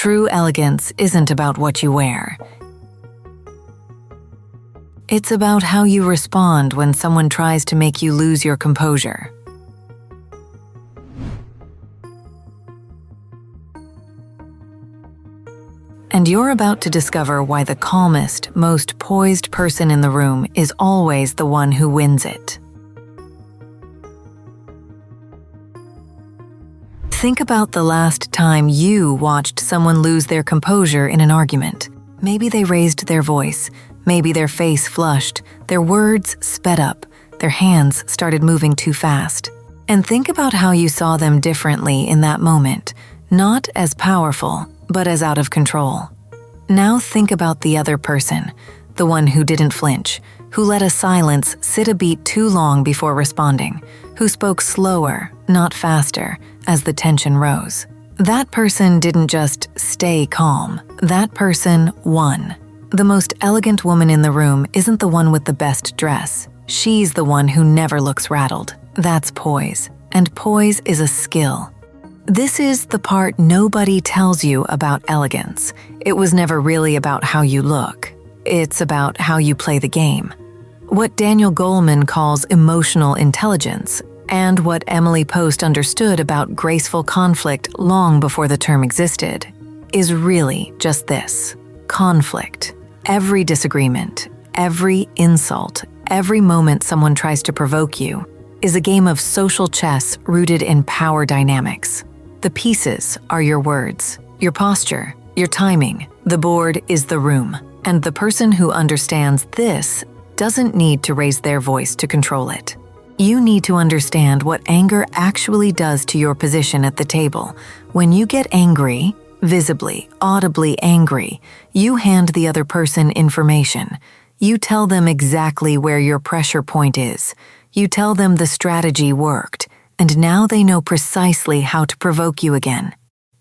True elegance isn't about what you wear. It's about how you respond when someone tries to make you lose your composure. And you're about to discover why the calmest, most poised person in the room is always the one who wins it. Think about the last time you watched someone lose their composure in an argument. Maybe they raised their voice, maybe their face flushed, their words sped up, their hands started moving too fast. And think about how you saw them differently in that moment, not as powerful, but as out of control. Now think about the other person, the one who didn't flinch, who let a silence sit a beat too long before responding, who spoke slower, not faster, as the tension rose. That person didn't just stay calm, that person won. The most elegant woman in the room isn't the one with the best dress. She's the one who never looks rattled. That's poise, and poise is a skill. This is the part nobody tells you about elegance. It was never really about how you look. It's about how you play the game. What Daniel Goleman calls emotional intelligence, and what Emily Post understood about graceful conflict long before the term existed, is really just this: conflict. Every disagreement, every insult, every moment someone tries to provoke you is a game of social chess rooted in power dynamics. The pieces are your words, your posture, your timing. The board is the room, and the person who understands this doesn't need to raise their voice to control it. You need to understand what anger actually does to your position at the table. When you get angry, visibly, audibly angry, you hand the other person information. You tell them exactly where your pressure point is. You tell them the strategy worked, and now they know precisely how to provoke you again.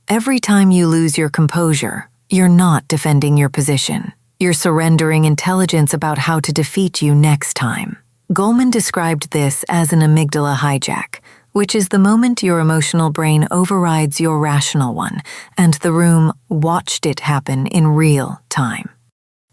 Every time you lose your composure, you're not defending your position. You're surrendering intelligence about how to defeat you next time. Goleman described this as an amygdala hijack, which is the moment your emotional brain overrides your rational one, and the room watched it happen in real time.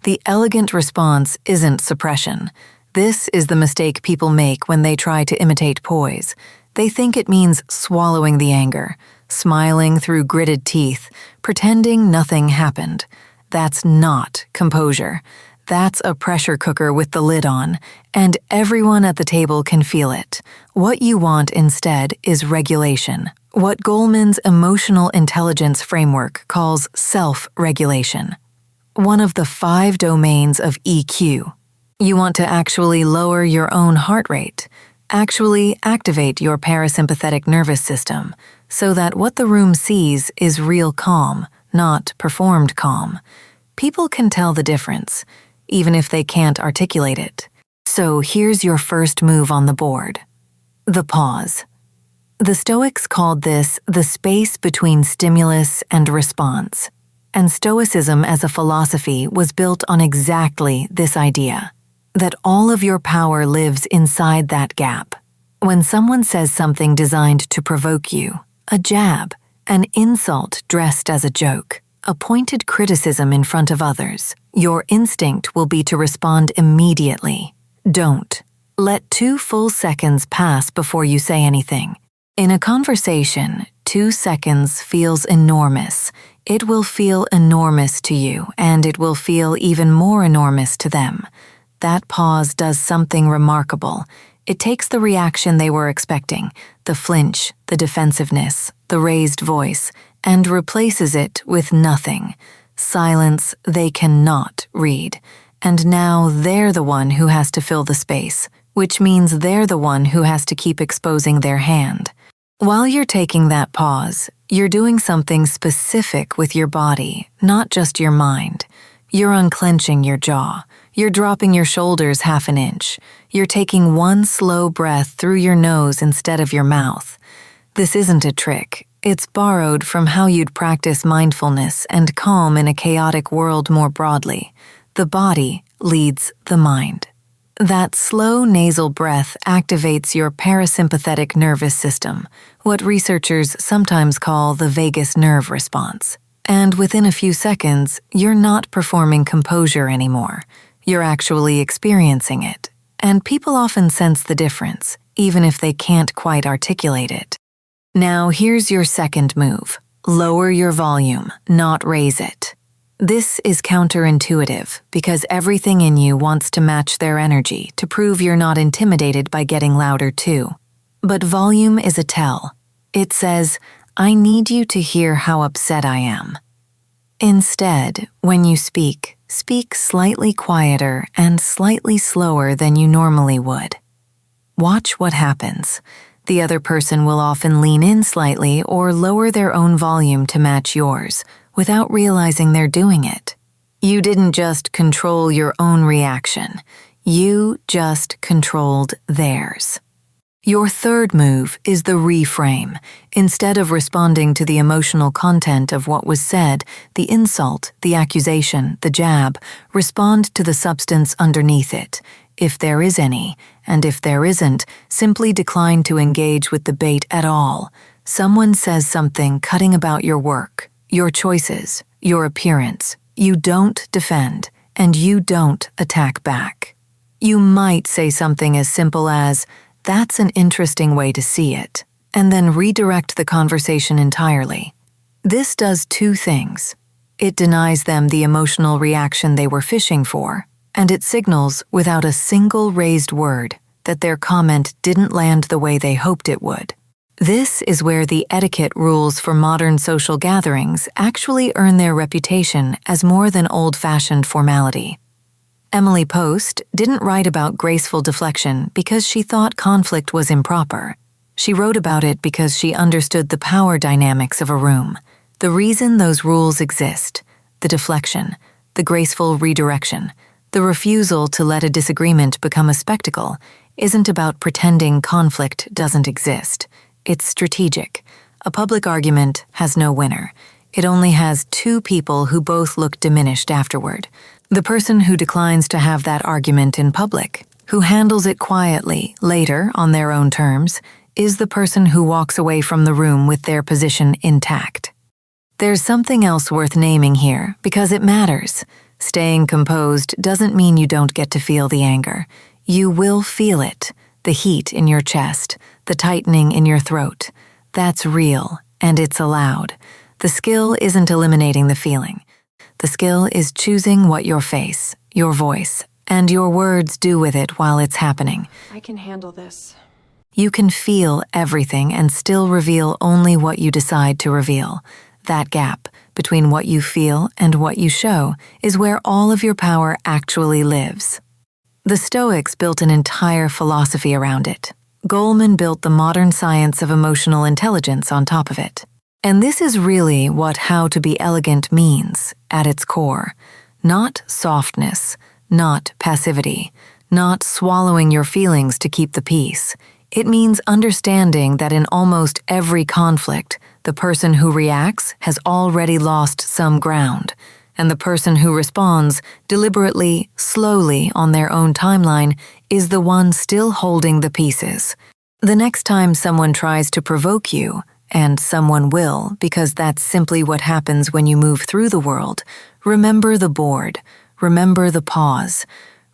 The elegant response isn't suppression. This is the mistake people make when they try to imitate poise. They think it means swallowing the anger, smiling through gritted teeth, pretending nothing happened. That's not composure. That's a pressure cooker with the lid on, and everyone at the table can feel it. What you want instead is regulation, what Goleman's emotional intelligence framework calls self-regulation. One of the 5 domains of EQ. You want to actually lower your own heart rate, actually activate your parasympathetic nervous system, so that what the room sees is real calm, not performed calm. People can tell the difference, even if they can't articulate it. So here's your first move on the board: the pause. The Stoics called this the space between stimulus and response, and Stoicism as a philosophy was built on exactly this idea, that all of your power lives inside that gap. When someone says something designed to provoke you, a jab, an insult dressed as a joke, a pointed criticism in front of others, your instinct will be to respond immediately. Don't. Let 2 full seconds pass before you say anything. In a conversation, 2 seconds feels enormous. It will feel enormous to you, and it will feel even more enormous to them. That pause does something remarkable. It takes the reaction they were expecting, the flinch, the defensiveness, the raised voice, and replaces it with nothing. Silence they cannot read. And now they're the one who has to fill the space, which means they're the one who has to keep exposing their hand. While you're taking that pause, you're doing something specific with your body, not just your mind. You're unclenching your jaw. You're dropping your shoulders half an inch. You're taking one slow breath through your nose instead of your mouth. This isn't a trick. It's borrowed from how you'd practice mindfulness and calm in a chaotic world more broadly. The body leads the mind. That slow nasal breath activates your parasympathetic nervous system, what researchers sometimes call the vagus nerve response. And within a few seconds, you're not performing composure anymore. You're actually experiencing it. And people often sense the difference, even if they can't quite articulate it. Now here's your second move. Lower your volume, not raise it. This is counterintuitive because everything in you wants to match their energy to prove you're not intimidated by getting louder too. But volume is a tell. It says, I need you to hear how upset I am. Instead, when you speak slightly quieter and slightly slower than you normally would. Watch what happens. The other person will often lean in slightly or lower their own volume to match yours, without realizing they're doing it. You didn't just control your own reaction. You just controlled theirs. Your third move is the reframe. Instead of responding to the emotional content of what was said, the insult, the accusation, the jab, respond to the substance underneath it, if there is any, and if there isn't, simply decline to engage with the bait at all. Someone says something cutting about your work, your choices, your appearance. You don't defend, and you don't attack back. You might say something as simple as, "That's an interesting way to see it," and then redirect the conversation entirely. This does two things. It denies them the emotional reaction they were fishing for, and it signals, without a single raised word, that their comment didn't land the way they hoped it would. This is where the etiquette rules for modern social gatherings actually earn their reputation as more than old-fashioned formality. Emily Post didn't write about graceful deflection because she thought conflict was improper. She wrote about it because she understood the power dynamics of a room, the reason those rules exist, the deflection, the graceful redirection, the refusal to let a disagreement become a spectacle isn't about pretending conflict doesn't exist. It's strategic. A public argument has no winner. It only has two people who both look diminished afterward. The person who declines to have that argument in public, who handles it quietly, later, on their own terms, is the person who walks away from the room with their position intact. There's something else worth naming here, because it matters. Staying composed doesn't mean you don't get to feel the anger. You will feel it, the heat in your chest, the tightening in your throat. That's real, and it's allowed. The skill isn't eliminating the feeling. The skill is choosing what your face, your voice, and your words do with it while it's happening. I can handle this. You can feel everything and still reveal only what you decide to reveal. That gap between what you feel and what you show is where all of your power actually lives. The Stoics built an entire philosophy around it. Goleman built the modern science of emotional intelligence on top of it. And this is really what how to be elegant means at its core. Not softness, not passivity, not swallowing your feelings to keep the peace. It means understanding that in almost every conflict, the person who reacts has already lost some ground, and the person who responds deliberately, slowly on their own timeline is the one still holding the pieces. The next time someone tries to provoke you, and someone will, because that's simply what happens when you move through the world, remember the board, remember the pause,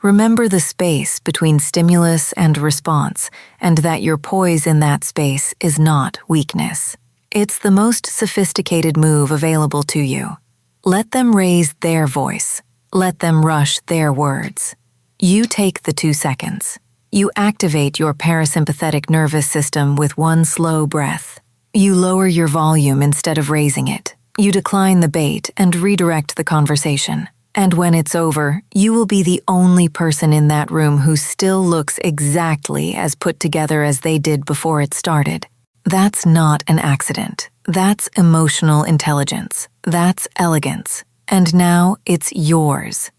remember the space between stimulus and response, and that your poise in that space is not weakness. It's the most sophisticated move available to you. Let them raise their voice. Let them rush their words. You take the 2 seconds. You activate your parasympathetic nervous system with one slow breath. You lower your volume instead of raising it. You decline the bait and redirect the conversation. And when it's over, you will be the only person in that room who still looks exactly as put together as they did before it started. That's not an accident. That's emotional intelligence. That's elegance. And now it's yours.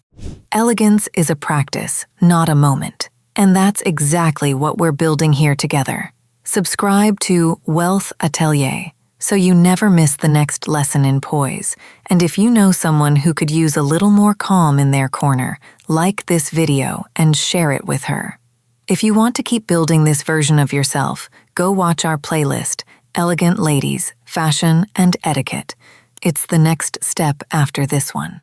Elegance is a practice, not a moment. And that's exactly what we're building here together. Subscribe to Wealth Atelier so you never miss the next lesson in poise. And if you know someone who could use a little more calm in their corner, like this video and share it with her. If you want to keep building this version of yourself, go watch our playlist, Elegant Ladies, Fashion and Etiquette. It's the next step after this one.